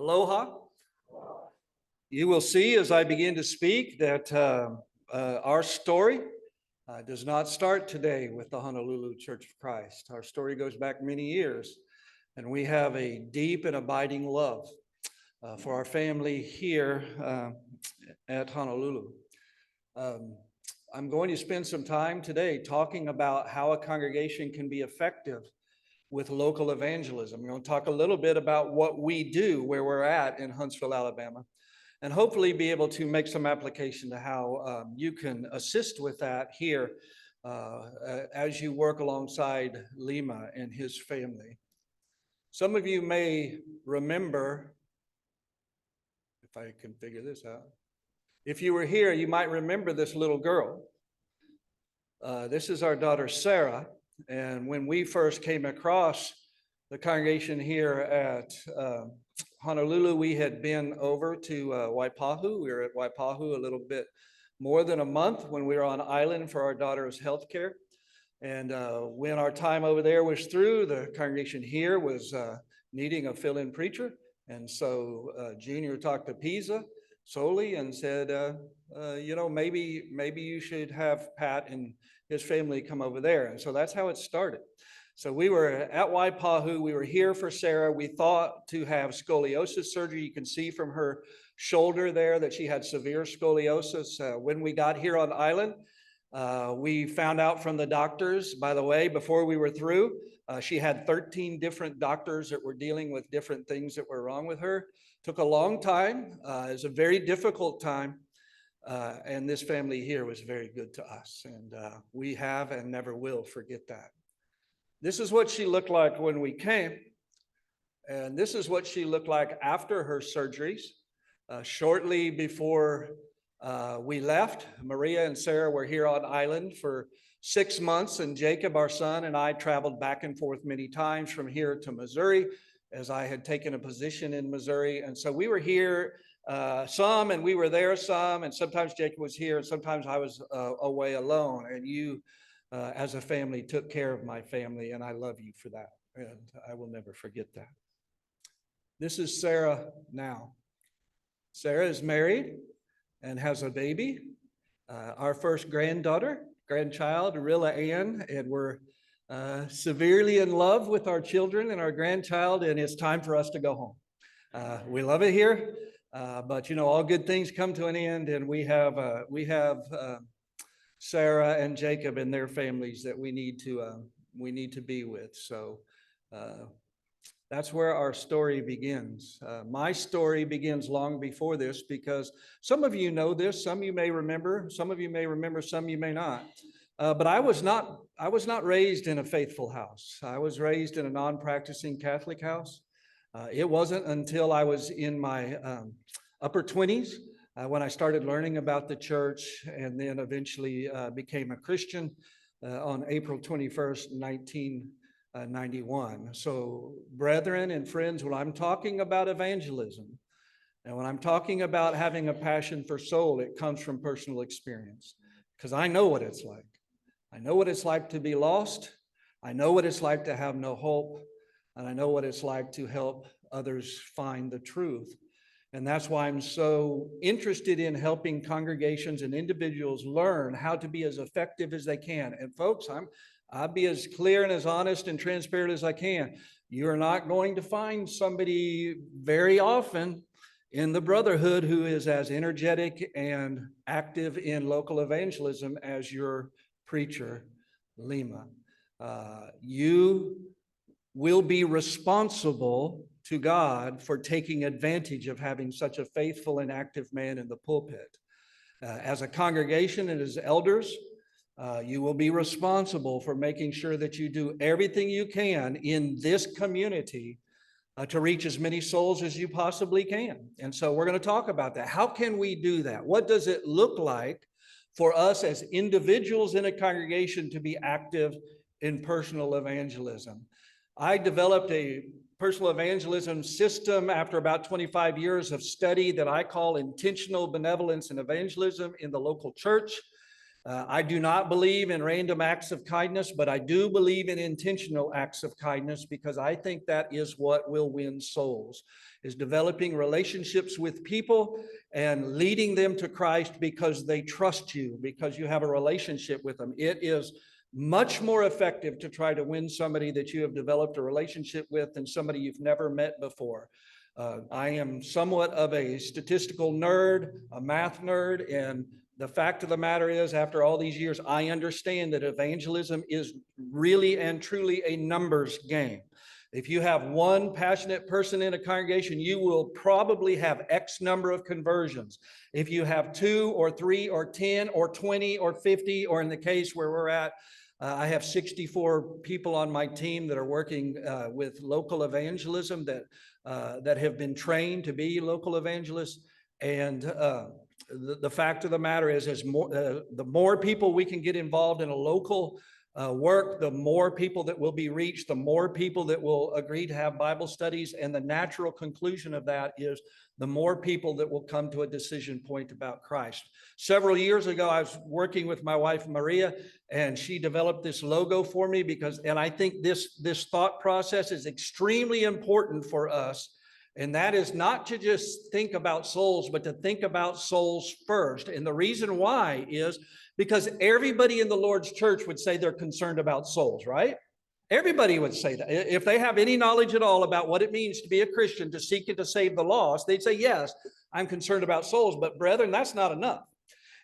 Aloha. You will see as I begin to speak that our story does not start today with the Honolulu Church of Christ. Our story goes back many years, and we have a deep and abiding love for our family here at Honolulu. I'm going to spend some time today talking about how a congregation can be effective with local evangelism. I'm going to talk a little bit about what we do where we're at in Huntsville, Alabama, and hopefully be able to make some application to how you can assist with that here as you work alongside Lima and his family. Some of you may remember, if I can figure this out, if you were here, you might remember this little girl. This is our daughter, Sarah. And when we first came across the congregation here at Honolulu, we had been over to Waipahu. We were at Waipahu a little bit more than a month when we were on island for our daughter's health care. And when our time over there was through, the congregation here was needing a fill-in preacher. And so Junior talked to Pisa solely and said, maybe you should have Pat and his family come over there. And so that's how it started. So we were at Waipahu. We were here for Sarah. We thought to have scoliosis surgery. You can see from her shoulder there that she had severe scoliosis. When we got here on island, we found out from the doctors, by the way, before we were through, she had 13 different doctors that were dealing with different things that were wrong with her. Took a long time. It was a very difficult time. And this family here was very good to us. And we have and never will forget that. This is what she looked like when we came. And this is what she looked like after her surgeries. Shortly before we left, Maria and Sarah were here on island for 6 months. And Jacob, our son, and I traveled back and forth many times from here to Missouri, as I had taken a position in Missouri. And so we were here some, and we were there some, and sometimes Jacob was here, and sometimes I was away alone. And you, as a family, took care of my family, and I love you for that. And I will never forget that. This is Sarah now. Sarah is married and has a baby, our first grandchild, Rilla Ann, and we're severely in love with our children and our grandchild, and it's time for us to go home. We love it here, but all good things come to an end, and we have Sarah and Jacob and their families that we need to be with. So that's where our story begins. My story begins long before this, because some of you know this, some you may remember, some of you may remember, some you may not. But I was not raised in a faithful house. I was raised in a non-practicing Catholic house. It wasn't until I was in my upper 20s when I started learning about the church, and then eventually became a Christian on April 21st, 1991. So, brethren and friends, when I'm talking about evangelism, and when I'm talking about having a passion for soul, it comes from personal experience, because I know what it's like. I know what it's like to be lost. I know what it's like to have no hope. And I know what it's like to help others find the truth. And that's why I'm so interested in helping congregations and individuals learn how to be as effective as they can. And folks, I'll be as clear and as honest and transparent as I can. You're not going to find somebody very often in the brotherhood who is as energetic and active in local evangelism as your preacher, Lima. You will be responsible to God for taking advantage of having such a faithful and active man in the pulpit. As a congregation and as elders, you will be responsible for making sure that you do everything you can in this community to reach as many souls as you possibly can. And so we're going to talk about that. How can we do that? What does it look like for us as individuals in a congregation to be active in personal evangelism? I developed a personal evangelism system after about 25 years of study that I call intentional benevolence and evangelism in the local church. I do not believe in random acts of kindness, but I do believe in intentional acts of kindness, because I think that is what will win souls, is developing relationships with people and leading them to Christ because they trust you, because you have a relationship with them. It is much more effective to try to win somebody that you have developed a relationship with than somebody you've never met before. I am somewhat of a statistical nerd, a math nerd, and the fact of the matter is, after all these years, I understand that evangelism is really and truly a numbers game. If you have one passionate person in a congregation, you will probably have X number of conversions. If you have 2 or 3 or 10 or 20 or 50, or in the case where we're at, I have 64 people on my team that are working with local evangelism that have been trained to be local evangelists. And the fact of the matter is the more people we can get involved in a local work, the more people that will be reached, the more people that will agree to have Bible studies. And the natural conclusion of that is the more people that will come to a decision point about Christ. Several years ago, I was working with my wife, Maria, and she developed this logo for me and I think this thought process is extremely important for us. And that is not to just think about souls, but to think about souls first. And the reason why is because everybody in the Lord's church would say they're concerned about souls, right? Everybody would say that. If they have any knowledge at all about what it means to be a Christian, to seek and to save the lost, they'd say, yes, I'm concerned about souls. But brethren, that's not enough.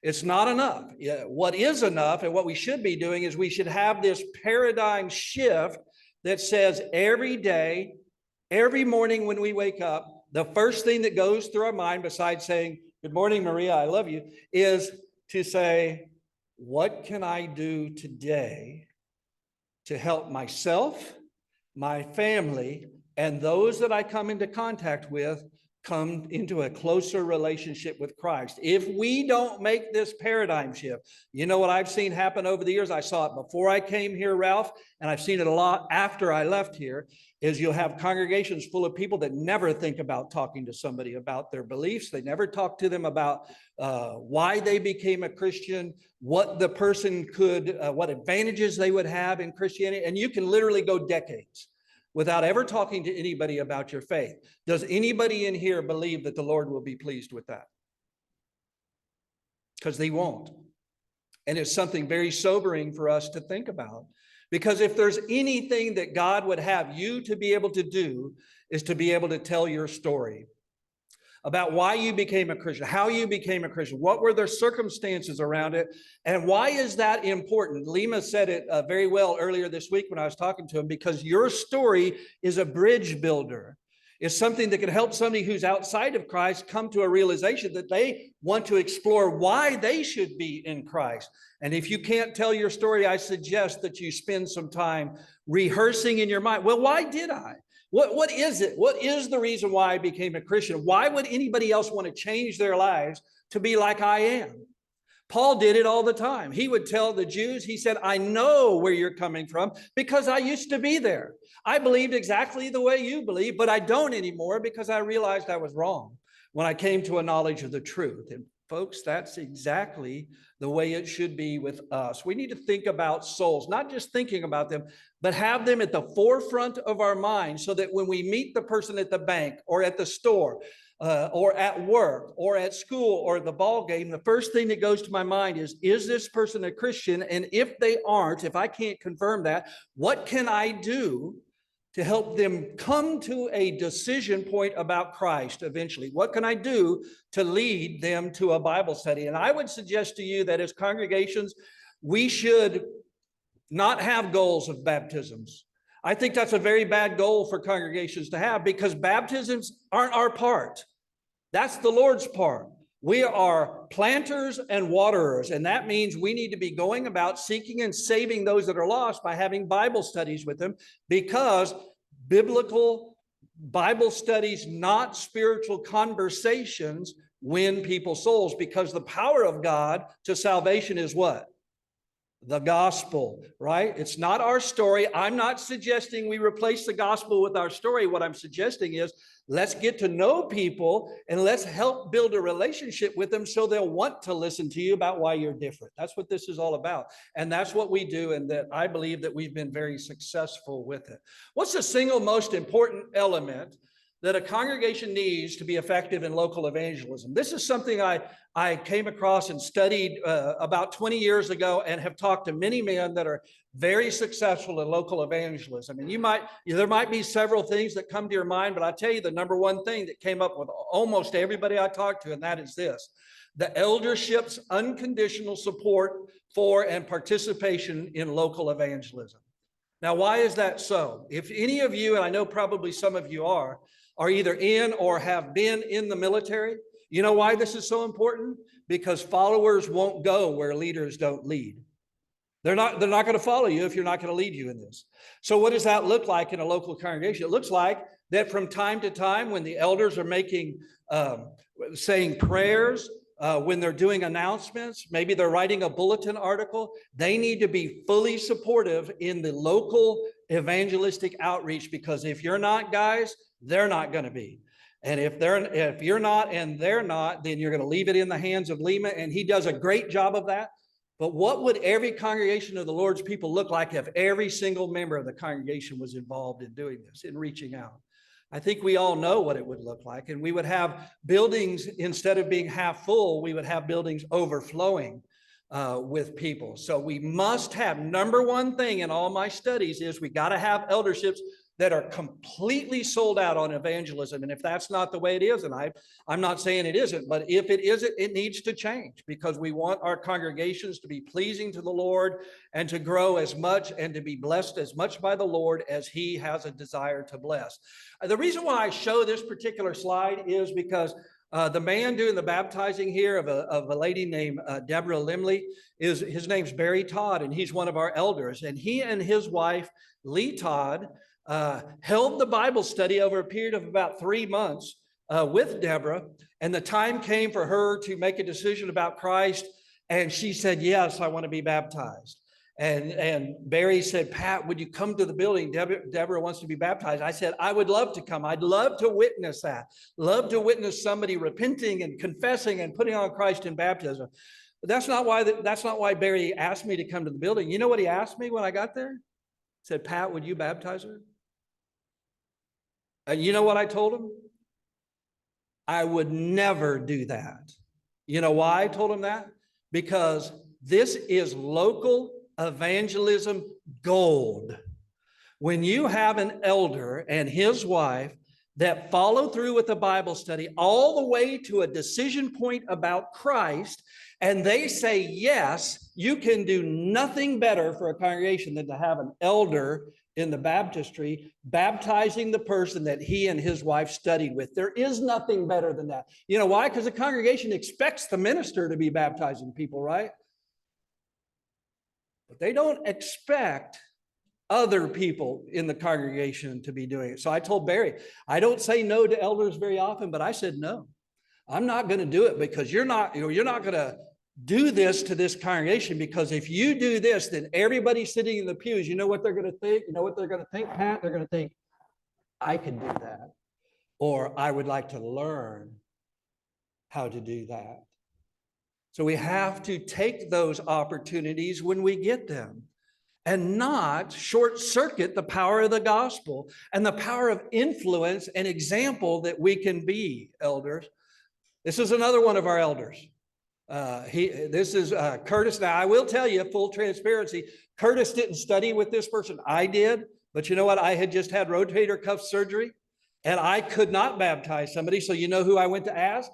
It's not enough. What is enough, and what we should be doing, is we should have this paradigm shift that says every day, every morning when we wake up, the first thing that goes through our mind, besides saying, good morning, Maria, I love you, is to say, what can I do today to help myself, my family, and those that I come into contact with come into a closer relationship with Christ? If we don't make this paradigm shift, you know what I've seen happen over the years? I saw it before I came here, Ralph, and I've seen it a lot after I left here, is you'll have congregations full of people that never think about talking to somebody about their beliefs. They never talk to them about why they became a Christian, what the person could, what advantages they would have in Christianity. And you can literally go decades without ever talking to anybody about your faith. Does anybody in here believe that the Lord will be pleased with that? Because He won't. And it's something very sobering for us to think about. Because if there's anything that God would have you to be able to do, is to be able to tell your story about why you became a Christian, how you became a Christian, what were the circumstances around it, and why is that important? Lima said it very well earlier this week when I was talking to him, because your story is a bridge builder. It's something that can help somebody who's outside of Christ come to a realization that they want to explore why they should be in Christ. And if you can't tell your story, I suggest that you spend some time rehearsing in your mind. Well, why did I? What is it? What is the reason why I became a Christian? Why would anybody else want to change their lives to be like I am? Paul did it all the time. He would tell the Jews, he said, I know where you're coming from because I used to be there. I believed exactly the way you believe, but I don't anymore because I realized I was wrong when I came to a knowledge of the truth. And folks, that's exactly the way it should be with us. We need to think about souls, not just thinking about them, but have them at the forefront of our mind so that when we meet the person at the bank or at the store or at work or at school or the ball game, the first thing that goes to my mind is this person a Christian? And if they aren't, if I can't confirm that, what can I do to help them come to a decision point about Christ eventually? What can I do to lead them to a Bible study? And I would suggest to you that as congregations, we should not have goals of baptisms. I think that's a very bad goal for congregations to have, because baptisms aren't our part. That's the Lord's part. We are planters and waterers, and that means we need to be going about seeking and saving those that are lost by having Bible studies with them, because biblical Bible studies, not spiritual conversations, win people's souls, because the power of God to salvation is what? The gospel, right? It's not our story. I'm not suggesting we replace the gospel with our story. What I'm suggesting is let's get to know people and let's help build a relationship with them so they'll want to listen to you about why you're different. That's what this is all about. And that's what we do. And that I believe that we've been very successful with it. What's the single most important element that a congregation needs to be effective in local evangelism? This is something I came across and studied about 20 years ago and have talked to many men that are very successful in local evangelism. And there might be several things that come to your mind, but I'll tell you the number one thing that came up with almost everybody I talked to, and that is this: the eldership's unconditional support for and participation in local evangelism. Now, why is that so? If any of you, and I know probably some of you are either in or have been in the military, you know why this is so important? Because followers won't go where leaders don't lead. They're not going to follow you if you're not going to lead you in this. So what does that look like in a local congregation? It looks like that from time to time when the elders are saying prayers, when they're doing announcements, maybe they're writing a bulletin article, they need to be fully supportive in the local evangelistic outreach, because if you're not, guys, they're not going to be. And if you're not and they're not, then you're going to leave it in the hands of Lima, and he does a great job of that. But what would every congregation of the Lord's people look like if every single member of the congregation was involved in doing this, in reaching out? I think we all know what it would look like. And we would have buildings, instead of being half full, we would have buildings overflowing with people. So we must have, number one thing in all my studies is we got to have elderships that are completely sold out on evangelism. And if that's not the way it is, and I'm not saying it isn't, but if it isn't, it needs to change, because we want our congregations to be pleasing to the Lord and to grow as much and to be blessed as much by the Lord as he has a desire to bless. The reason why I show this particular slide is because the man doing the baptizing here of a lady named Deborah Limley, his name's Barry Todd, and he's one of our elders. And he and his wife, Lee Todd, held the Bible study over a period of about 3 months with Deborah. And the time came for her to make a decision about Christ. And she said, yes, I want to be baptized. And Barry said, Pat, would you come to the building? Deborah wants to be baptized. I said, I would love to come. I'd love to witness that. Love to witness somebody repenting and confessing and putting on Christ in baptism. But that's not why Barry asked me to come to the building. You know what he asked me when I got there? He said, Pat, would you baptize her? And you know what I told him? I would never do that. You know why I told him that? Because this is local evangelism gold. When you have an elder and his wife that follow through with the Bible study all the way to a decision point about Christ, and they say yes, you can do nothing better for a congregation than to have an elder in the baptistry baptizing the person that he and his wife studied with. There is nothing better than that. You know why? Because the congregation expects the minister to be baptizing people, right? But they don't expect other people in the congregation to be doing it. So I told Barry, I don't say no to elders very often, but I said, no, I'm not going to do it, because you're not going to do this to this congregation, because if you do this, then everybody sitting in the pews, you know what they're going to think? You know what they're going to think, Pat? They're going to think, I can do that. Or I would like to learn how to do that. So we have to take those opportunities when we get them and not short circuit the power of the gospel and the power of influence and example that we can be, elders. This is another one of our elders. This is Curtis. Now, I will tell you, full transparency, Curtis didn't study with this person. I did, but you know what? I had just had rotator cuff surgery, and I could not baptize somebody. So you know who I went to ask?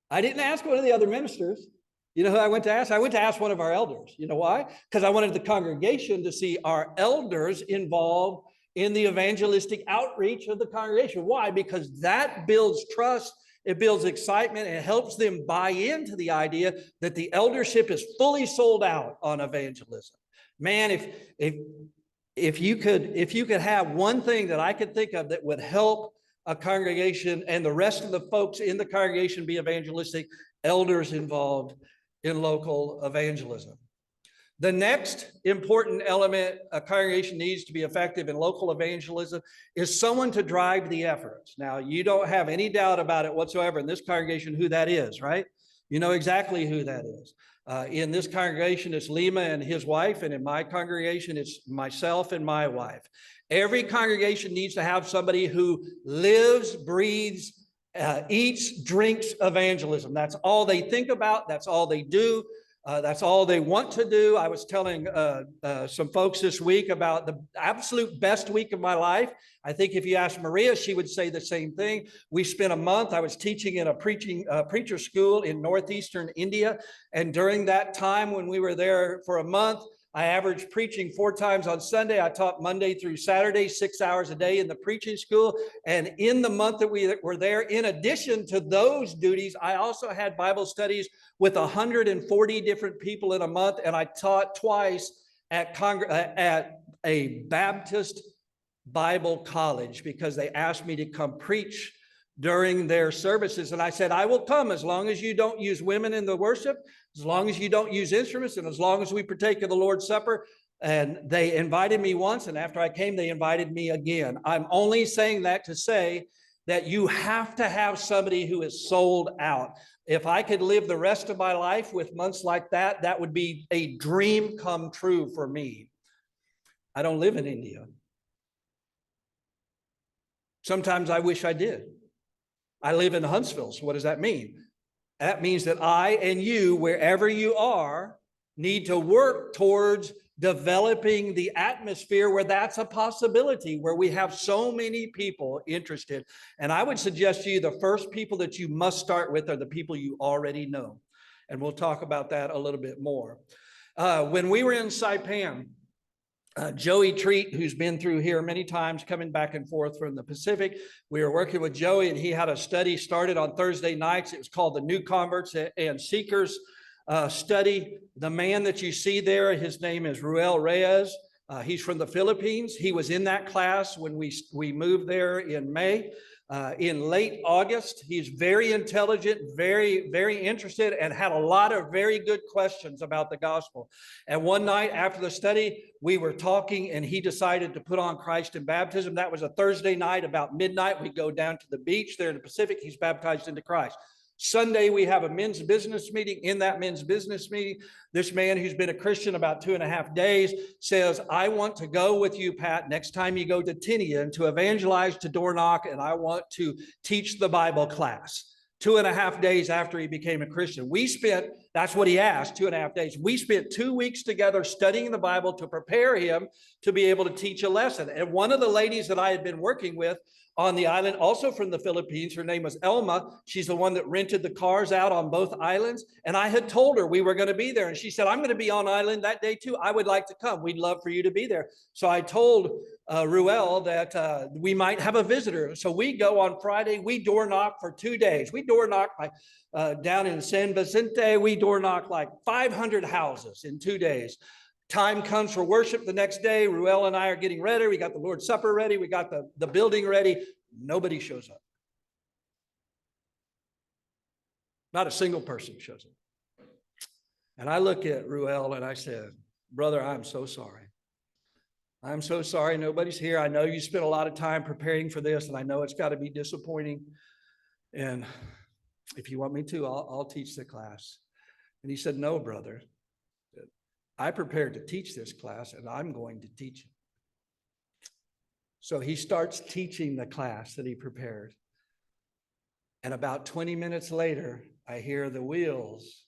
I didn't ask one of the other ministers. You know who I went to ask? I went to ask one of our elders. You know why? Because I wanted the congregation to see our elders involved in the evangelistic outreach of the congregation. Why? Because that builds trust. It builds excitement, and it helps them buy into the idea that the eldership is fully sold out on evangelism. Man, if you could have one thing that I could think of that would help a congregation and the rest of the folks in the congregation be evangelistic, elders involved in local evangelism. The next important element a congregation needs to be effective in local evangelism is someone to drive the efforts. Now, you don't have any doubt about it whatsoever in this congregation who that is, right? You know exactly who that is. In this congregation, it's Lima and his wife, and in my congregation, it's myself and my wife. Every congregation needs to have somebody who lives, breathes, eats, drinks evangelism. That's all they think about. That's all they do. That's all they want to do. I was telling some folks this week about the absolute best week of my life. I think if you asked Maria, she would say the same thing. We spent a month. I was teaching in a preacher school in northeastern India. And during that time when we were there for a month, I averaged preaching 4 times on Sunday. I taught Monday through Saturday, 6 hours a day in the preaching school. And in the month that we were there, in addition to those duties, I also had Bible studies with 140 different people in a month. And I taught twice at a Baptist Bible college because they asked me to come preach during their services. And I said, I will come as long as you don't use women in the worship, as long as you don't use instruments, and as long as we partake of the Lord's Supper. And they invited me once, and after I came, they invited me again. I'm only saying that to say that you have to have somebody who is sold out. If I could live the rest of my life with months like that, that would be a dream come true for me. I don't live in India. Sometimes I wish I did. I live in Huntsville. So what does that mean? That means that I and you, wherever you are, need to work towards developing the atmosphere where that's a possibility, where we have so many people interested. And I would suggest to you the first people that you must start with are the people you already know. And we'll talk about that a little bit more. When we were in Saipan, Joey Treat, who's been through here many times, coming back and forth from the Pacific. We were working with Joey, and he had a study started on Thursday nights. It was called the New Converts and Seekers Study. The man that you see there, his name is Ruel Reyes. He's from the Philippines. He was in that class when we moved there in May. In late August, he's very intelligent, very, very interested, and had a lot of very good questions about the gospel. And one night after the study, we were talking, and he decided to put on Christ in baptism. That was a Thursday night, about midnight. We go down to the beach there in the Pacific. He's baptized into Christ. Sunday, we have a men's business meeting. In that men's business meeting, this man who's been a Christian about 2.5 days says, I want to go with you, Pat, next time you go to Tinian to evangelize, to door knock, and I want to teach the Bible class. 2.5 days after he became a Christian. That's what he asked, 2.5 days. We spent 2 weeks together studying the Bible to prepare him to be able to teach a lesson. And one of the ladies that I had been working with on the island, also from the Philippines, her name was Elma. She's the one that rented the cars out on both islands. And I had told her we were going to be there. And she said, I'm going to be on island that day too. I would like to come. We'd love for you to be there. So I told Ruel that we might have a visitor. So we go on Friday. We door knock for 2 days. We door knock down in San Vicente. We door knock like 500 houses in 2 days. Time comes for worship the next day. Ruel and I are getting ready. We got the Lord's Supper ready. We got the building ready. Nobody shows up. Not a single person shows up. And I look at Ruel and I said, brother, I'm so sorry. I'm so sorry nobody's here. I know you spent a lot of time preparing for this, and I know it's got to be disappointing. And if you want me to, I'll teach the class. And he said, no, brother. I prepared to teach this class, and I'm going to teach it. So he starts teaching the class that he prepared. And about 20 minutes later, I hear the wheels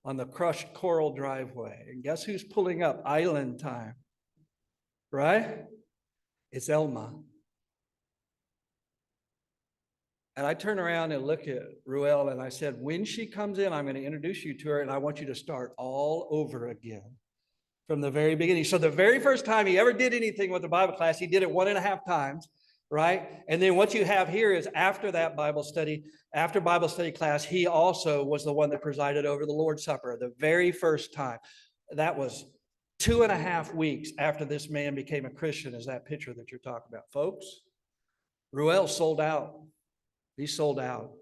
on the crushed coral driveway. And guess who's pulling up? Island time. Right? It's Elma. And I turn around and look at Ruel and I said, when she comes in, I'm going to introduce you to her, and I want you to start all over again from the very beginning. So the very first time he ever did anything with the Bible class, he did it 1.5 times, right? And then what you have here is after that Bible study, after Bible study class, he also was the one that presided over the Lord's Supper the very first time. That was 2.5 weeks after this man became a Christian, is that picture that you're talking about, folks. Ruel sold out. He sold out.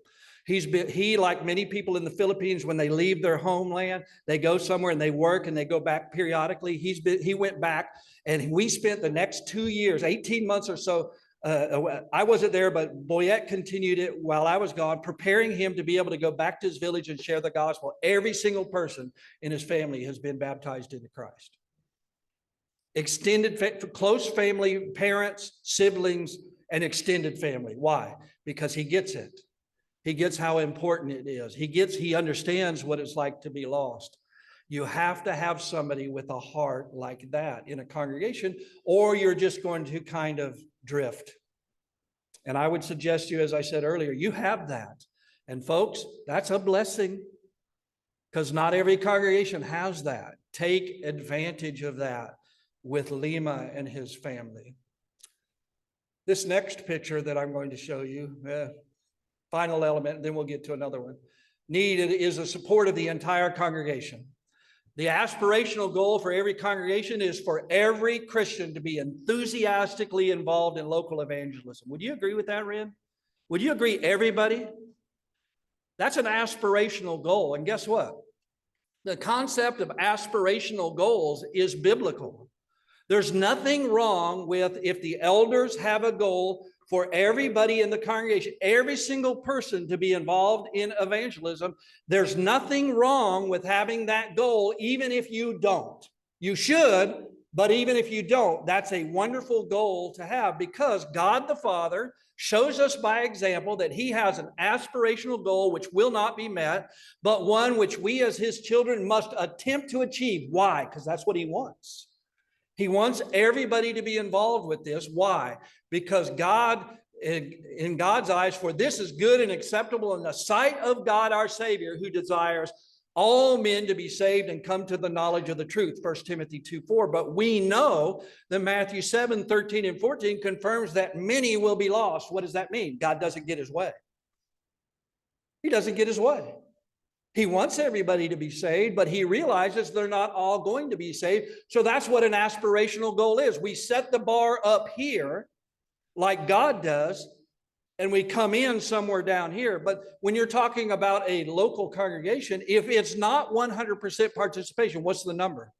He, like many people in the Philippines, when they leave their homeland, they go somewhere and they work and they go back periodically. He went back, and we spent the next 2 years, 18 months or so. I wasn't there, but Boyette continued it while I was gone, preparing him to be able to go back to his village and share the gospel. Every single person in his family has been baptized into Christ. Extended, close family, parents, siblings, and extended family. Why? Because he gets it. He gets how important it is. He understands what it's like to be lost. You have to have somebody with a heart like that in a congregation, or you're just going to kind of drift. And I would suggest to you, as I said earlier, you have that. And folks, that's a blessing, because not every congregation has that. Take advantage of that with Lima and his family. This next picture that I'm going to show you, final element, then we'll get to another one. Needed is the support of the entire congregation. The aspirational goal for every congregation is for every Christian to be enthusiastically involved in local evangelism. Would you agree with that, Ren? Would you agree, everybody? That's an aspirational goal. And guess what? The concept of aspirational goals is biblical. There's nothing wrong with if the elders have a goal for everybody in the congregation, every single person to be involved in evangelism. There's nothing wrong with having that goal, even if you don't. You should, but even if you don't, that's a wonderful goal to have, because God the Father shows us by example that he has an aspirational goal which will not be met, but one which we as his children must attempt to achieve. Why? Because that's what he wants. He wants everybody to be involved with this. Why? Because God, in God's eyes, for this is good and acceptable in the sight of God our Savior, who desires all men to be saved and come to the knowledge of the truth. 1 Timothy 2:4. But we know that Matthew 7:13 and 14 confirms that many will be lost. What does that mean? God doesn't get his way. He doesn't get his way. He wants everybody to be saved, but he realizes they're not all going to be saved. So that's what an aspirational goal is. We set the bar up here like God does, and we come in somewhere down here. But when you're talking about a local congregation, if it's not 100% participation, what's the number?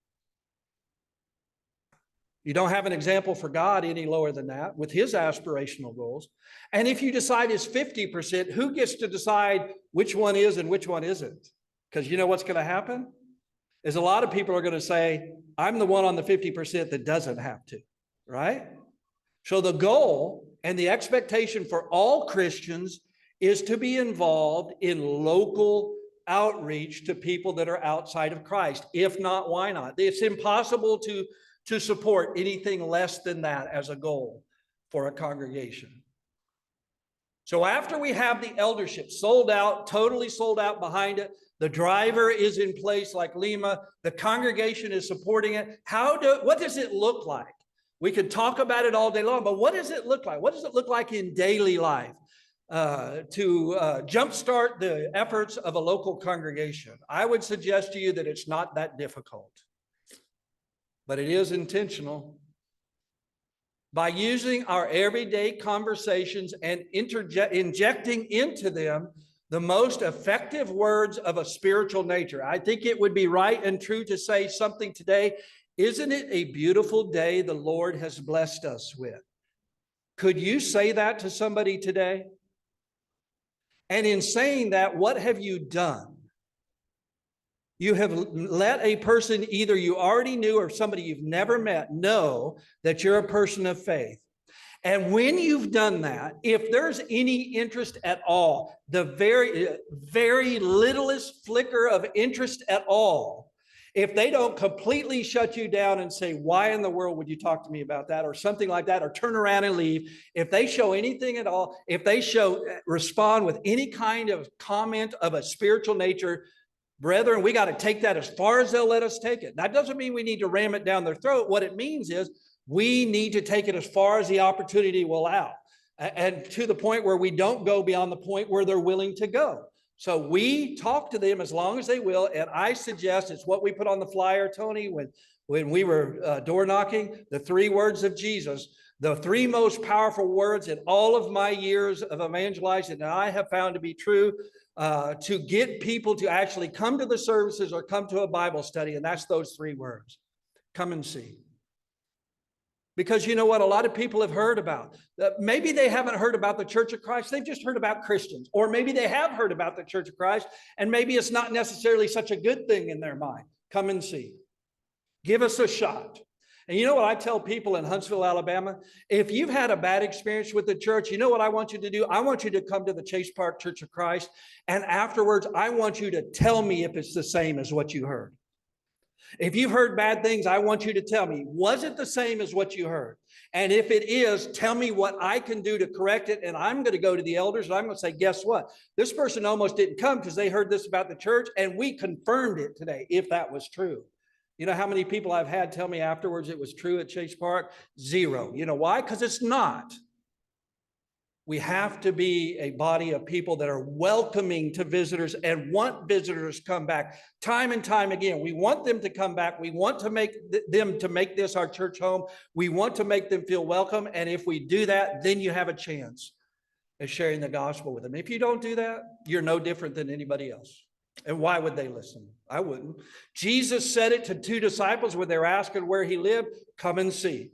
You don't have an example for God any lower than that with his aspirational goals. And if you decide it's 50%, who gets to decide which one is and which one isn't? Because you know what's going to happen? Is a lot of people are going to say, I'm the one on the 50% that doesn't have to, right? So the goal and the expectation for all Christians is to be involved in local outreach to people that are outside of Christ. If not, why not? It's impossible to support anything less than that as a goal for a congregation. So after we have the eldership sold out, totally sold out behind it, the driver is in place like Lima, the congregation is supporting it. What does it look like? We could talk about it all day long, but what does it look like? What does it look like in daily life to jumpstart the efforts of a local congregation? I would suggest to you that it's not that difficult, but it is intentional. By using our everyday conversations and injecting into them the most effective words of a spiritual nature. I think it would be right and true to say something today. Isn't it a beautiful day the Lord has blessed us with? Could you say that to somebody today? And in saying that, what have you done? You have let a person either you already knew or somebody you've never met know that you're a person of faith. And when you've done that, if there's any interest at all, the very littlest flicker of interest at all, if they don't completely shut you down and say, why in the world would you talk to me about that, or something like that, or turn around and leave, if they show anything at all, if they respond with any kind of comment of a spiritual nature, brethren, we got to take that as far as they'll let us take it. That doesn't mean we need to ram it down their throat. What it means is we need to take it as far as the opportunity will allow, and to the point where we don't go beyond the point where they're willing to go. So we talk to them as long as they will. And I suggest it's what we put on the flyer, Tony, when we were door knocking, the 3 words of Jesus. The three most powerful words in all of my years of evangelizing that I have found to be true to get people to actually come to the services or come to a Bible study, and that's those three words. Come and see. Because you know what a lot of people have heard about? Maybe they haven't heard about the Church of Christ. They've just heard about Christians. Or maybe they have heard about the Church of Christ, and maybe it's not necessarily such a good thing in their mind. Come and see. Give us a shot. And you know what I tell people in Huntsville, Alabama? If you've had a bad experience with the church, you know what I want you to do? I want you to come to the Chase Park Church of Christ. And afterwards, I want you to tell me if it's the same as what you heard. If you've heard bad things, I want you to tell me, was it the same as what you heard? And if it is, tell me what I can do to correct it. And I'm going to go to the elders and I'm going to say, guess what? This person almost didn't come because they heard this about the church and we confirmed it today, if that was true. You know how many people I've had tell me afterwards it was true at Chase Park? Zero. You know why? Because it's not. We have to be a body of people that are welcoming to visitors and want visitors to come back time and time again. We want them to come back. We want to make them to make this our church home. We want to make them feel welcome. And if we do that, then you have a chance of sharing the gospel with them. If you don't do that, you're no different than anybody else. And why would they listen? I wouldn't. Jesus said it to two disciples when they were asking where he lived, come and see.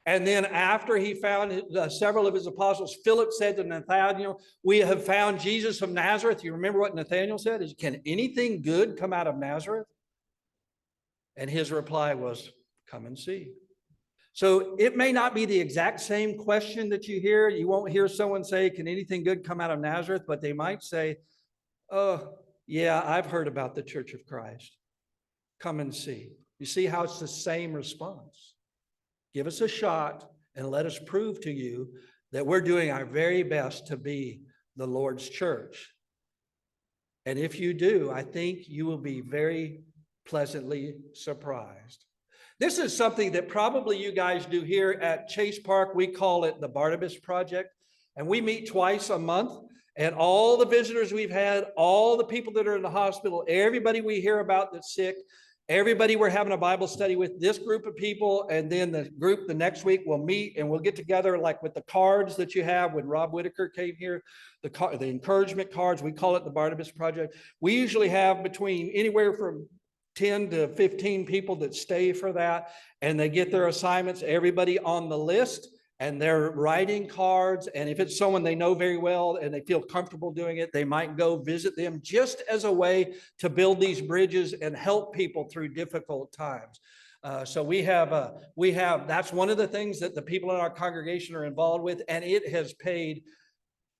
And then after he found several of his apostles, Philip said to Nathanael, we have found Jesus of Nazareth. You remember what Nathanael said? Is, can anything good come out of Nazareth? And his reply was, come and see. So it may not be the exact same question that you hear. You won't hear someone say, can anything good come out of Nazareth? But they might say, oh, yeah, I've heard about the Church of Christ. Come and see. You see how it's the same response. Give us a shot and let us prove to you that we're doing our very best to be the Lord's church. And if you do, I think you will be very pleasantly surprised. This is something that probably you guys do here at Chase Park. We call it the Barnabas Project, and we meet twice a month. And all the visitors we've had, all the people that are in the hospital, everybody we hear about that's sick, everybody we're having a Bible study with, this group of people, and then the group the next week will meet and we'll get together like with the cards that you have when Rob Whitaker came here, the encouragement cards, we call it the Barnabas Project. We usually have between anywhere from 10 to 15 people that stay for that, and they get their assignments, everybody on the list, and they're writing cards. And if it's someone they know very well and they feel comfortable doing it, they might go visit them just as a way to build these bridges and help people through difficult times. So we have, that's one of the things that the people in our congregation are involved with, and it has paid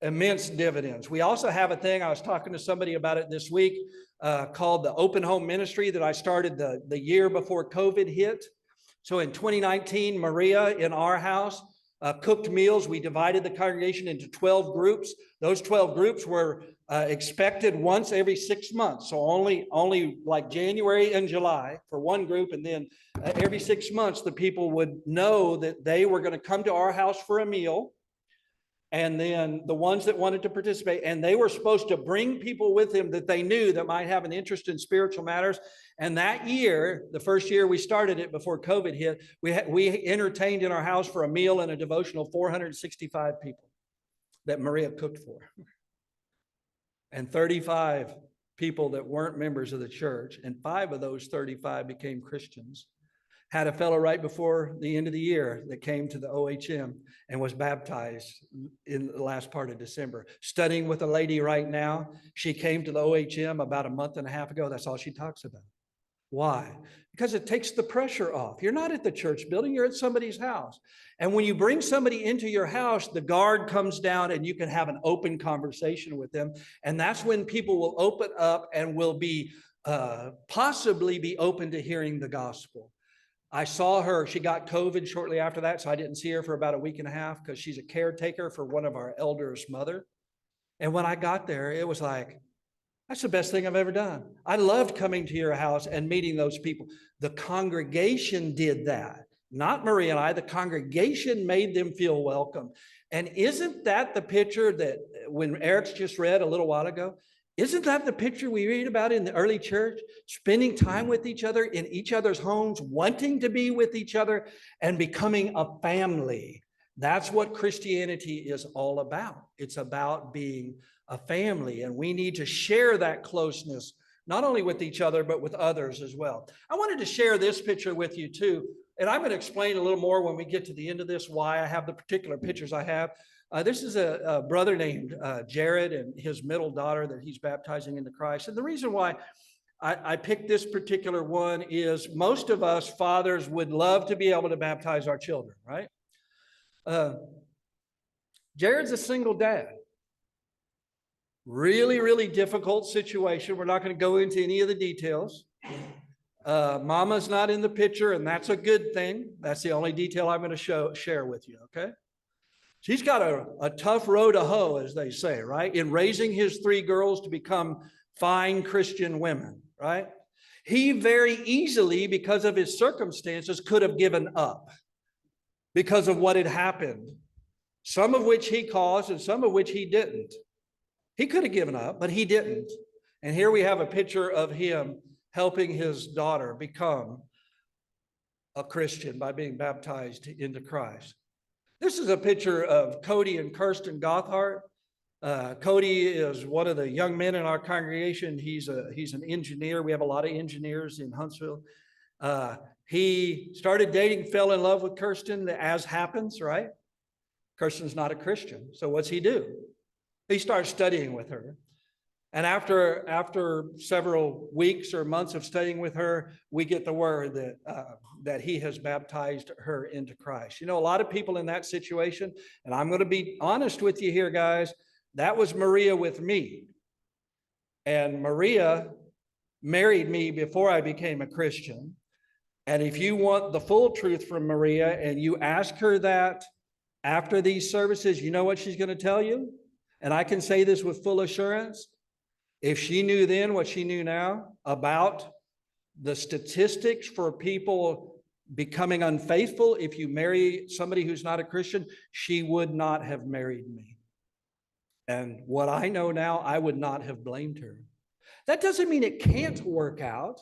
immense dividends. We also have a thing, I was talking to somebody about it this week, called the Open Home Ministry that I started the year before COVID hit. So in 2019, Maria in our house, cooked meals. We divided the congregation into 12 groups. Those 12 groups were expected once every 6 months. So only like January and July for one group. And then every 6 months, the people would know that they were going to come to our house for a meal. And then the ones that wanted to participate, and they were supposed to bring people with them that they knew that might have an interest in spiritual matters. And that year, the first year we started it before COVID hit, we entertained in our house for a meal and a devotional 465 people that Maria cooked for. And 35 people that weren't members of the church, and 5 of those 35 became Christians. Had a fellow right before the end of the year that came to the OHM and was baptized in the last part of December. Studying with a lady right now. She came to the OHM about a month and a half ago. That's all she talks about. Why? Because it takes the pressure off. You're not at the church building, you're at somebody's house. And when you bring somebody into your house, the guard comes down and you can have an open conversation with them. And that's when people will open up and will be possibly be open to hearing the gospel. I saw her, she got COVID shortly after that, so I didn't see her for about a week and a half because she's a caretaker for one of our elders' mother. And when I got there, it was like, that's the best thing I've ever done. I loved coming to your house and meeting those people. The congregation did that, not Maria and I. The congregation made them feel welcome. And isn't that the picture that when Eric's just read a little while ago? Isn't that the picture we read about in the early church? Spending time with each other in each other's homes, wanting to be with each other, and becoming a family. That's what Christianity is all about. It's about being a family, and we need to share that closeness, not only with each other, but with others as well. I wanted to share this picture with you too, and I'm going to explain a little more when we get to the end of this, why I have the particular pictures I have. This is a brother named Jared and his middle daughter that he's baptizing into Christ. And the reason why I picked this particular one is most of us fathers would love to be able to baptize our children, right? Jared's a single dad. Really, really difficult situation. We're not going to go into any of the details. Mama's not in the picture, and that's a good thing. That's the only detail I'm going to share with you, okay? He's got a tough row to hoe, as they say, right? In raising his 3 girls to become fine Christian women, right? He very easily, because of his circumstances, could have given up because of what had happened, some of which he caused and some of which he didn't. He could have given up, but he didn't. And here we have a picture of him helping his daughter become a Christian by being baptized into Christ. This is a picture of Cody and Kirsten Gothard. Cody is one of the young men in our congregation. He's an engineer. We have a lot of engineers in Huntsville. He started dating, fell in love with Kirsten, as happens, right? Kirsten's not a Christian. So what's he do? He starts studying with her. And after several weeks or months of studying with her, we get the word that he has baptized her into Christ. You know, a lot of people in that situation, and I'm going to be honest with you here, guys, that was Maria with me. And Maria married me before I became a Christian. And if you want the full truth from Maria and you ask her that after these services, you know what she's going to tell you? And I can say this with full assurance. If she knew then what she knew now about the statistics for people becoming unfaithful, if you marry somebody who's not a Christian, she would not have married me. And what I know now, I would not have blamed her. That doesn't mean it can't work out.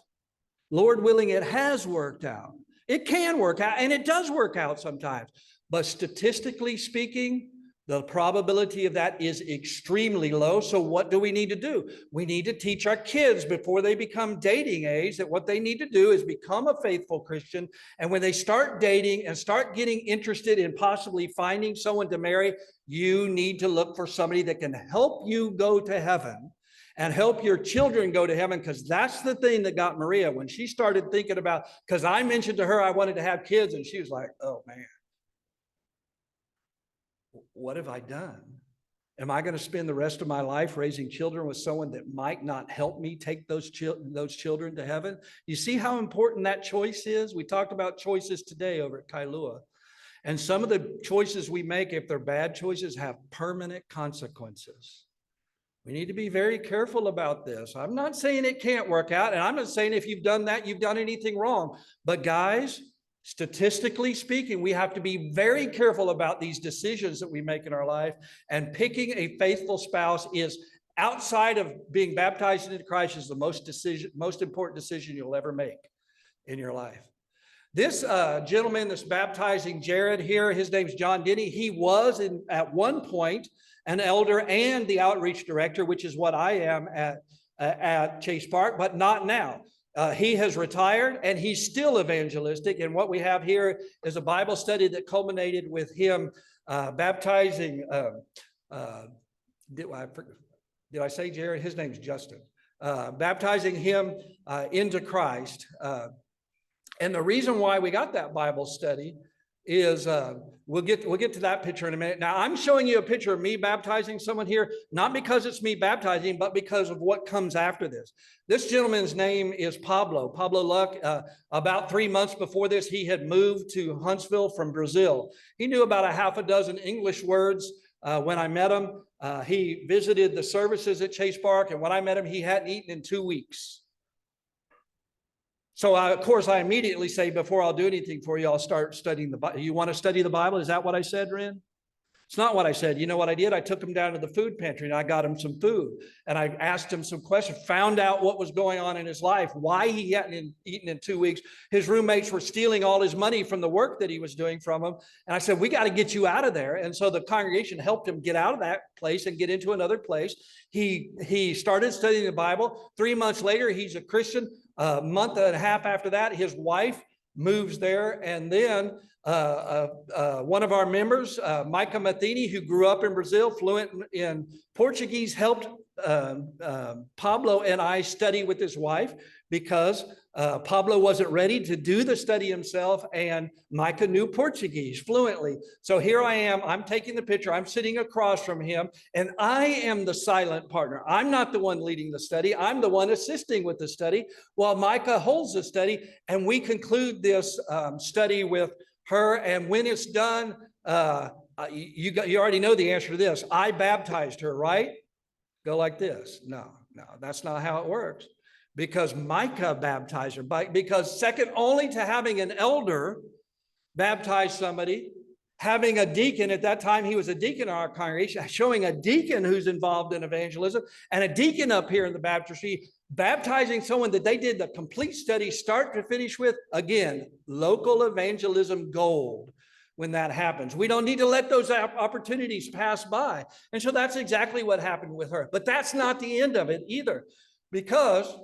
Lord willing, it has worked out. It can work out, and it does work out sometimes. But statistically speaking, the probability of that is extremely low. So what do we need to do? We need to teach our kids before they become dating age that what they need to do is become a faithful Christian. And when they start dating and start getting interested in possibly finding someone to marry, you need to look for somebody that can help you go to heaven and help your children go to heaven, because that's the thing that got Maria when she started thinking about, because I mentioned to her I wanted to have kids, and she was like, oh man, what have I done? Am I going to spend the rest of my life raising children with someone that might not help me take those children to heaven? You see how important that choice is? We talked about choices today over at Kailua. And some of the choices we make, if they're bad choices, have permanent consequences. We need to be very careful about this. I'm not saying it can't work out, and I'm not saying if you've done that, you've done anything wrong. But guys, statistically speaking, we have to be very careful about these decisions that we make in our life, and picking a faithful spouse is, outside of being baptized into Christ, is the most important decision you'll ever make in your life. This gentleman that's baptizing Jared here, his name's John Denny. He was at one point an elder and the outreach director, which is what I am at Chase Park, but not now. He has retired and he's still evangelistic. And what we have here is a Bible study that culminated with him baptizing, did I say Jared? His name's Justin. Baptizing him into Christ. And the reason why we got that Bible study is we'll get to that picture in a minute. Now, I'm showing you a picture of me baptizing someone here, not because it's me baptizing, but because of what comes after this. This gentleman's name is Pablo Luck. About 3 months before this, he had moved to Huntsville from Brazil. He knew about a half a dozen English words when I met him. He visited the services at Chase Park, and when I met him, he hadn't eaten in 2 weeks. So, of course, I immediately say, before I'll do anything for you, I'll start studying the Bible. You want to study the Bible? Is that what I said, Ren? It's not what I said. You know what I did? I took him down to the food pantry and I got him some food. And I asked him some questions, found out what was going on in his life, why he hadn't eaten in 2 weeks. His roommates were stealing all his money from the work that he was doing from him. And I said, we got to get you out of there. And so the congregation helped him get out of that place and get into another place. He started studying the Bible. 3 months later, he's a Christian. A month and a half after that, his wife moves there. And then one of our members, Micah Matheny, who grew up in Brazil, fluent in Portuguese, helped Pablo and I study with his wife because Pablo wasn't ready to do the study himself, and Micah knew Portuguese fluently. So here I am, I'm taking the picture, I'm sitting across from him, and I am the silent partner. I'm not the one leading the study, I'm the one assisting with the study, while Micah holds the study, and we conclude this study with her, and when it's done, you already know the answer to this. I baptized her, right? Go like this. No, that's not how it works. Because Micah baptized her. Because second only to having an elder baptize somebody, having a deacon, at that time he was a deacon in our congregation, showing a deacon who's involved in evangelism, and a deacon up here in the baptistry, baptizing someone that they did the complete study start to finish with. Again, local evangelism gold when that happens. We don't need to let those opportunities pass by. And so that's exactly what happened with her. But that's not the end of it either, because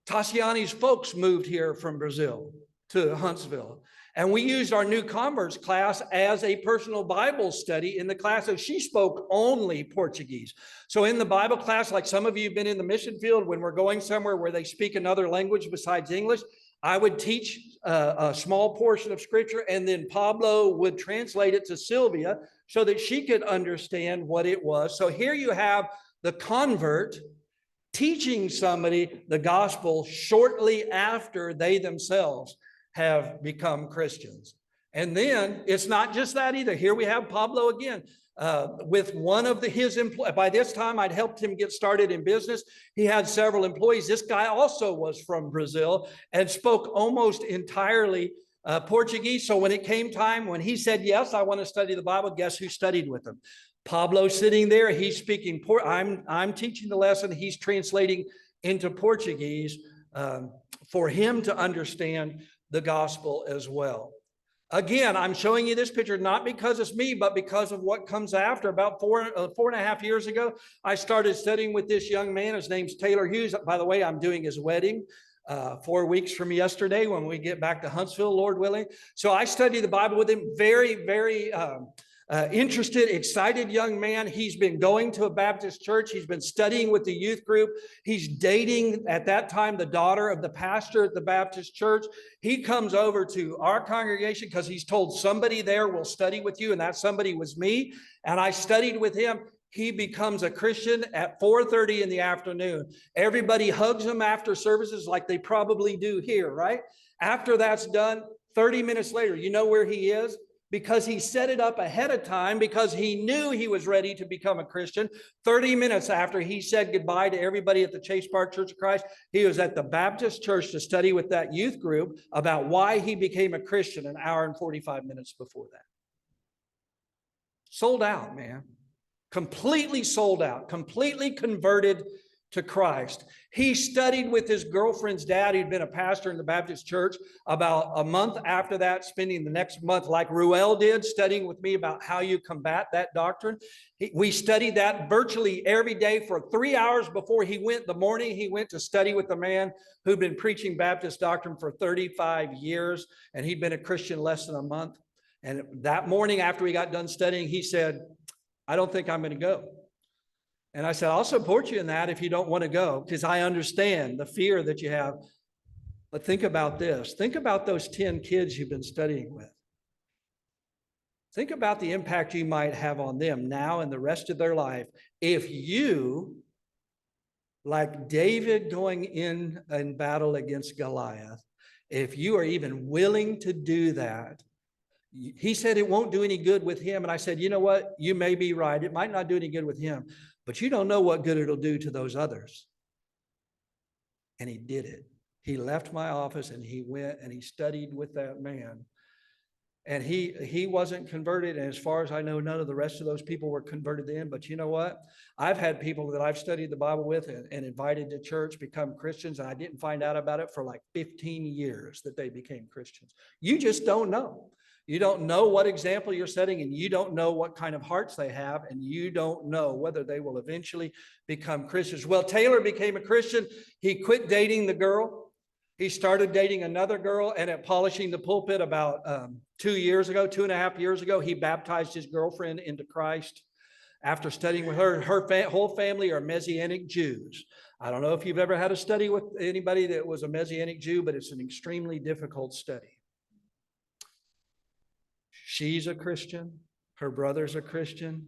Tassiani's folks moved here from Brazil to Huntsville. And we used our new converts class as a personal Bible study in the class. So she spoke only Portuguese. So in the Bible class, like some of you have been in the mission field, when we're going somewhere where they speak another language besides English, I would teach a small portion of scripture, and then Pablo would translate it to Sylvia so that she could understand what it was. So here you have the convert teaching somebody the gospel shortly after they themselves have become Christians. And then it's not just that either. Here we have Pablo again with one of his employees. By this time, I'd helped him get started in business. He had several employees. This guy also was from Brazil and spoke almost entirely Portuguese. So when it came time, when he said, yes, I want to study the Bible, guess who studied with him? Pablo sitting there, he's speaking, I'm teaching the lesson, he's translating into Portuguese for him to understand the gospel as well. Again, I'm showing you this picture not because it's me, but because of what comes after. About four and a half years ago, I started studying with this young man. His name's Taylor Hughes. By the way, I'm doing his wedding 4 weeks from yesterday when we get back to Huntsville, Lord willing. So I studied the Bible with him. Very, very interested, excited young man. He's been going to a Baptist church. He's been studying with the youth group. He's dating, at that time, the daughter of the pastor at the Baptist church. He comes over to our congregation because he's told somebody there will study with you, and that somebody was me. And I studied with him. He becomes a Christian at 4:30 in the afternoon. Everybody hugs him after services like they probably do here, right? After that's done, 30 minutes later, you know where he is? Because he set it up ahead of time, because he knew he was ready to become a Christian. 30 minutes after he said goodbye to everybody at the Chase Park Church of Christ, he was at the Baptist church to study with that youth group about why he became a Christian an hour and 45 minutes before that. Sold out, man. Completely sold out, completely converted to Christ. He studied with his girlfriend's dad, who'd been a pastor in the Baptist church. About a month after that, spending the next month, like Ruel did, studying with me about how you combat that doctrine. We studied that virtually every day for 3 hours before he went. The morning he went to study with the man who'd been preaching Baptist doctrine for 35 years, and he'd been a Christian less than a month. And that morning after we got done studying, he said, I don't think I'm going to go. And I said, I'll support you in that if you don't want to go, because I understand the fear that you have. But think about this. Think about those 10 kids you've been studying with. Think about the impact you might have on them now and the rest of their life if you, like David going in battle against Goliath, if you are even willing to do that. He said it won't do any good with him. And I said, you know what? You may be right. It might not do any good with him, but you don't know what good it'll do to those others. And he did it. He left my office and he went and he studied with that man. And he wasn't converted. And as far as I know, none of the rest of those people were converted then. But you know what? I've had people that I've studied the Bible with and invited to church become Christians. And I didn't find out about it for like 15 years that they became Christians. You just don't know. You don't know what example you're setting, and you don't know what kind of hearts they have, and you don't know whether they will eventually become Christians. Well, Taylor became a Christian. He quit dating the girl. He started dating another girl, and at Polishing the Pulpit about 2.5 years ago, he baptized his girlfriend into Christ. After studying with her, whole family are Messianic Jews. I don't know if you've ever had a study with anybody that was a Messianic Jew, but it's an extremely difficult study. She's a Christian. Her brother's a Christian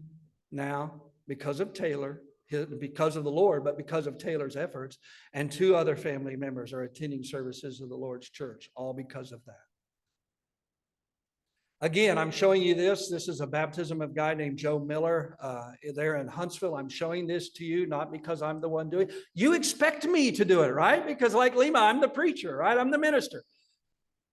now because of Taylor, because of the Lord, but because of Taylor's efforts. And 2 other family members are attending services of the Lord's church, all because of that. Again, I'm showing you this. This is a baptism of a guy named Joe Miller there in Huntsville. I'm showing this to you, not because I'm the one doing it. You expect me to do it, right? Because like Lima, I'm the preacher, right? I'm the minister.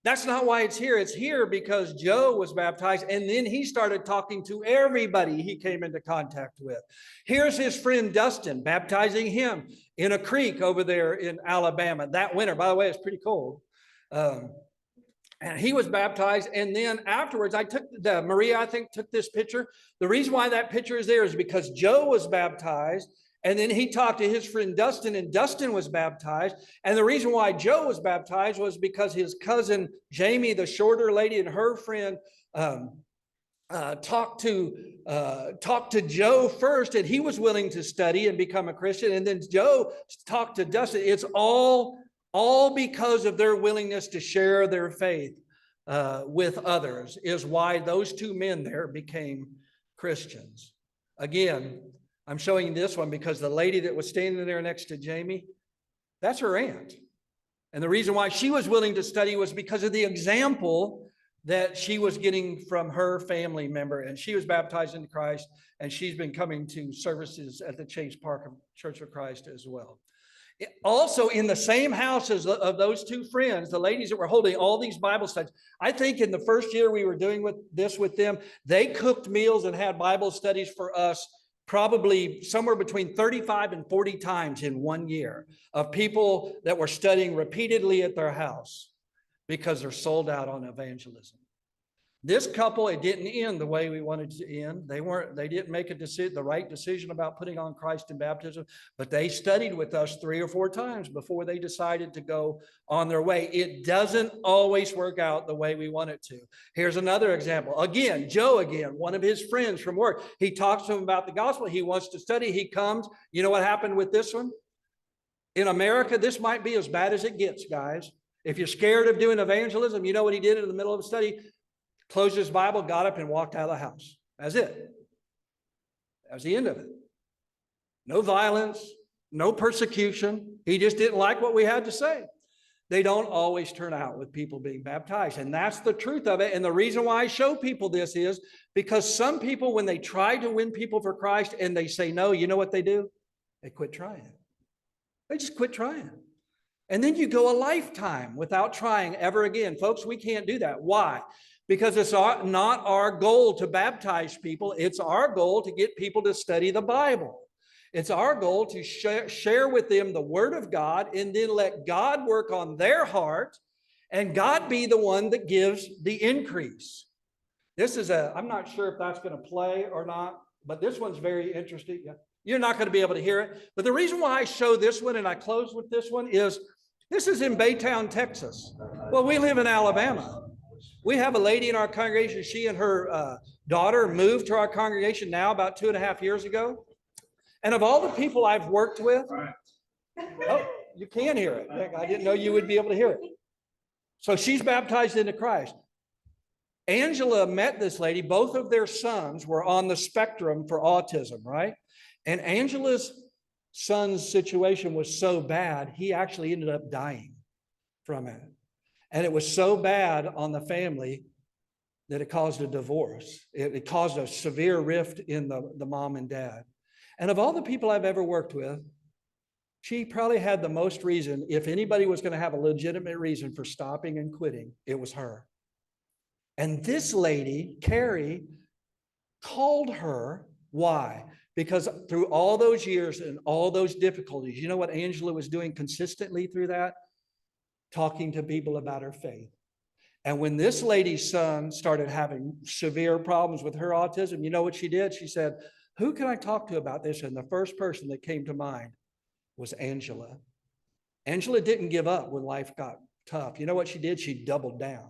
That's not why it's here. It's here because Joe was baptized, and then he started talking to everybody he came into contact with. Here's his friend Dustin, baptizing him in a creek over there in Alabama that winter. By the way, it's pretty cold. And he was baptized, and then afterwards, Maria, I think, took this picture. The reason why that picture is there is because Joe was baptized, and then he talked to his friend Dustin, and Dustin was baptized. And the reason why Joe was baptized was because his cousin Jamie, the shorter lady, and her friend talked to Joe first, and he was willing to study and become a Christian. And then Joe talked to Dustin. It's all because of their willingness to share their faith with others is why those 2 men there became Christians. Again, I'm showing you this one because the lady that was standing there next to Jamie, that's her aunt. And the reason why she was willing to study was because of the example that she was getting from her family member. And she was baptized into Christ, and she's been coming to services at the Chase Park Church of Christ as well. Also, in the same house as of those 2 friends, the ladies that were holding all these Bible studies, I think in the first year we were doing this with them, they cooked meals and had Bible studies for us probably somewhere between 35 and 40 times in 1 year of people that were studying repeatedly at their house because they're sold out on evangelism. This couple, it didn't end the way we wanted to end. They didn't make the right decision about putting on Christ in baptism, but they studied with us 3 or 4 times before they decided to go on their way. It doesn't always work out the way we want it to. Here's another example. Again, Joe, one of his friends from work, he talks to him about the gospel. He wants to study. He comes. You know what happened with this one? In America, this might be as bad as it gets, guys. If you're scared of doing evangelism, you know what he did in the middle of the study? Closed his Bible, got up, and walked out of the house. That's it. That was the end of it. No violence, no persecution. He just didn't like what we had to say. They don't always turn out with people being baptized, and that's the truth of it. And the reason why I show people this is because some people, when they try to win people for Christ and they say no, you know what they do? They quit trying. They just quit trying. And then you go a lifetime without trying ever again. Folks, we can't do that. Why? Because it's not our goal to baptize people. It's our goal to get people to study the Bible. It's our goal to share with them the Word of God and then let God work on their heart and God be the one that gives the increase. This is I'm not sure if that's going to play or not, but this one's very interesting. You're not going to be able to hear it. But the reason why I show this one and I close with this one is this is in Baytown, Texas. Well, we live in Alabama. We have a lady in our congregation. She and her daughter moved to our congregation now about 2.5 years ago. And of all the people I've worked with, oh, you can hear it. I didn't know you would be able to hear it. So she's baptized into Christ. Angela met this lady. Both of their sons were on the spectrum for autism, right? And Angela's son's situation was so bad, he actually ended up dying from it. And it was so bad on the family that it caused a divorce. It caused a severe rift in the mom and dad. And of all the people I've ever worked with, she probably had the most reason. If anybody was going to have a legitimate reason for stopping and quitting, it was her. And this lady, Carrie, called her. Why? Because through all those years and all those difficulties, you know what Angela was doing consistently through that? Talking to people about her faith. And when this lady's son started having severe problems with her autism, you know what she did? She said, who can I talk to about this? And the first person that came to mind was Angela. Angela didn't give up when life got tough. You know what she did? She doubled down.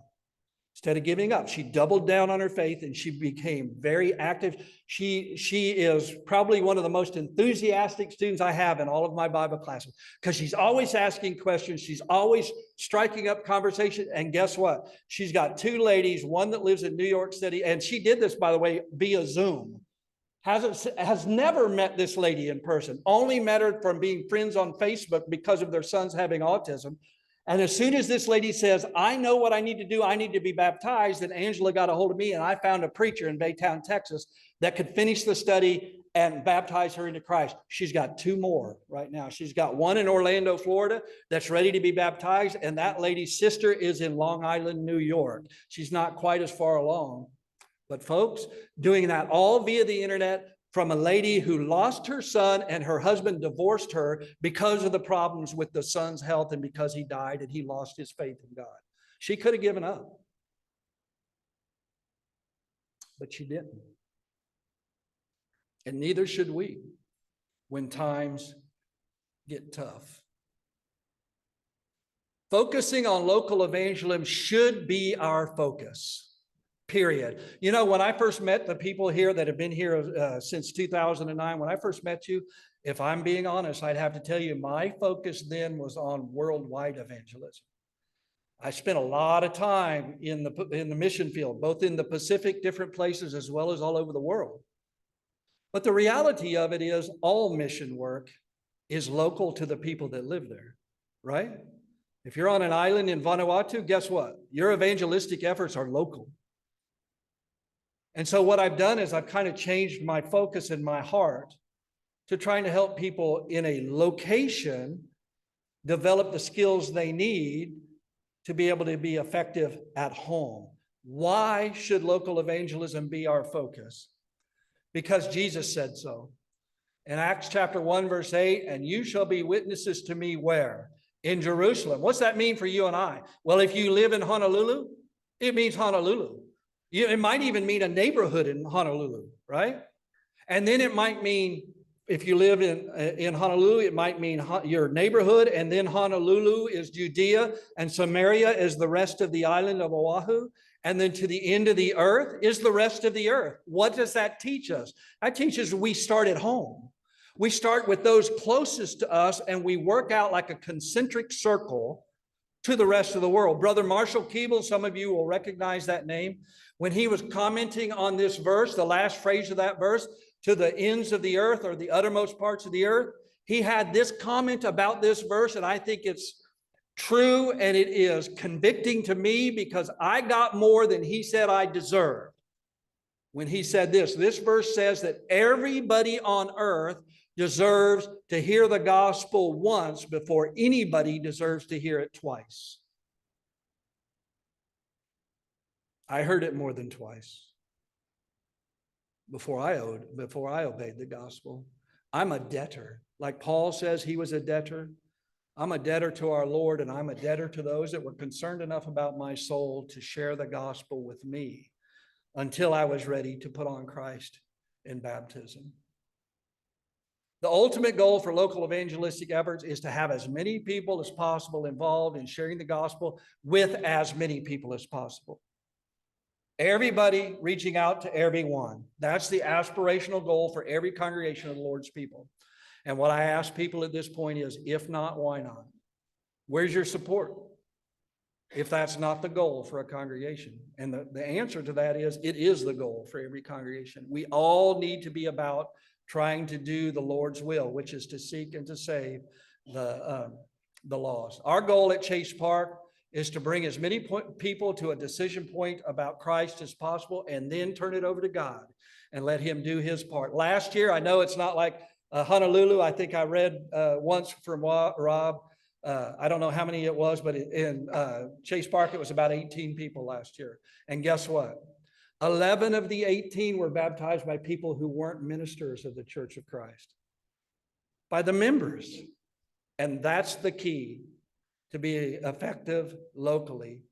Instead of giving up, she doubled down on her faith and she became very active. She is probably one of the most enthusiastic students I have in all of my Bible classes because she's always asking questions. She's always striking up conversation. And guess what? She's got two ladies, one that lives in New York City. And she did this, by the way, via Zoom. Has never met this lady in person, only met her from being friends on Facebook because of their sons having autism. And as soon as this lady says, I know what I need to do, I need to be baptized, then Angela got a hold of me and I found a preacher in Baytown, Texas that could finish the study and baptize her into Christ. She's got two more right now. She's got one in Orlando, Florida that's ready to be baptized. And that lady's sister is in Long Island, New York. She's not quite as far along. But folks, doing that all via the internet from a lady who lost her son and her husband divorced her because of the problems with the son's health and because he died and he lost his faith in God. She could have given up, but she didn't. And neither should we when times get tough. Focusing on local evangelism should be our focus. Period. You know, when I first met the people here that have been here since 2009, when I first met you, if I'm being honest, I'd have to tell you my focus then was on worldwide evangelism. I spent a lot of time in the mission field, both in the Pacific, different places, as well as all over the world. But the reality of it is all mission work is local to the people that live there, right? If you're on an island in Vanuatu, guess what? Your evangelistic efforts are local. And so what I've done is I've kind of changed my focus in my heart to trying to help people in a location develop the skills they need to be able to be effective at home. Why should local evangelism be our focus? Because Jesus said so. In Acts chapter 1, verse 8, and you shall be witnesses to me where? In Jerusalem. What's that mean for you and I? Well, if you live in Honolulu, it means Honolulu. It might even mean a neighborhood in Honolulu, right? And then it might mean, if you live in Honolulu, it might mean your neighborhood, and then Honolulu is Judea, and Samaria is the rest of the island of Oahu, and then to the end of the earth is the rest of the earth. What does that teach us? That teaches we start at home. We start with those closest to us, and we work out like a concentric circle to the rest of the world. Brother Marshall Keeble, some of you will recognize that name. When he was commenting on this verse, the last phrase of that verse, to the ends of the earth or the uttermost parts of the earth, he had this comment about this verse, and I think it's true and it is convicting to me because I got more than he said I deserved. When he said this verse says that everybody on earth deserves to hear the gospel once before anybody deserves to hear it twice. I heard it more than twice before I obeyed the gospel. I'm a debtor. Like Paul says he was a debtor. I'm a debtor to our Lord, and I'm a debtor to those that were concerned enough about my soul to share the gospel with me until I was ready to put on Christ in baptism. The ultimate goal for local evangelistic efforts is to have as many people as possible involved in sharing the gospel with as many people as possible. Everybody reaching out to everyone. That's the aspirational goal for every congregation of the Lord's people. And what I ask people at this point is, if not, why not? Where's your support? If that's not the goal for a congregation. And the answer to that is, it is the goal for every congregation. We all need to be about trying to do the Lord's will, which is to seek and to save the lost. Our goal at Chase Park is to bring as many people to a decision point about Christ as possible and then turn it over to God and let him do his part. Last year, I know it's not like Honolulu. I think I read once from Rob, I don't know how many it was, but in Chase Park, it was about 18 people last year. And guess what? 11 of the 18 were baptized by people who weren't ministers of the Church of Christ, by the members. And that's the key to be effective locally,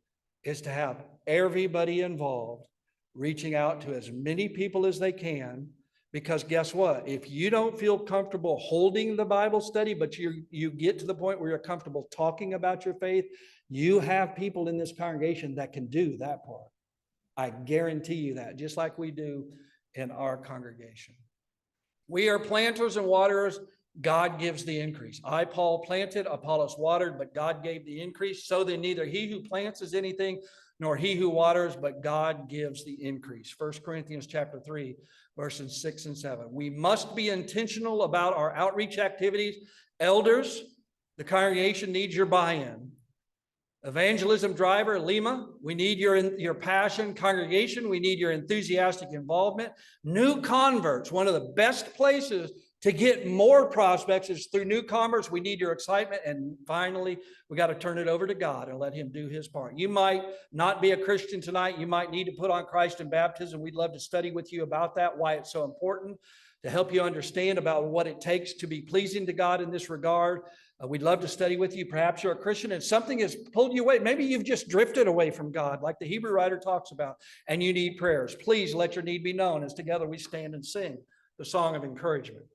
is to have everybody involved, reaching out to as many people as they can. Because guess what? If you don't feel comfortable holding the Bible study, but you get to the point where you're comfortable talking about your faith, you have people in this congregation that can do that part. I guarantee you that, just like we do in our congregation. We are planters and waterers. God gives the increase. I, Paul, planted, Apollos watered, but God gave the increase. So then neither he who plants is anything, nor he who waters, but God gives the increase. 1 Corinthians chapter 3, verses 6 and 7. We must be intentional about our outreach activities. Elders, the congregation needs your buy-in. Evangelism driver, Lima, we need your passion. Congregation, we need your enthusiastic involvement. New converts, one of the best places to get more prospects is through new converts. We need your excitement. And finally, we got to turn it over to God and let him do his part. You might not be a Christian tonight. You might need to put on Christ in baptism. We'd love to study with you about that, why it's so important, to help you understand about what it takes to be pleasing to God in this regard. We'd love to study with you. Perhaps you're a Christian and something has pulled you away. Maybe you've just drifted away from God, like the Hebrew writer talks about, and you need prayers. Please let your need be known as together we stand and sing the song of encouragement.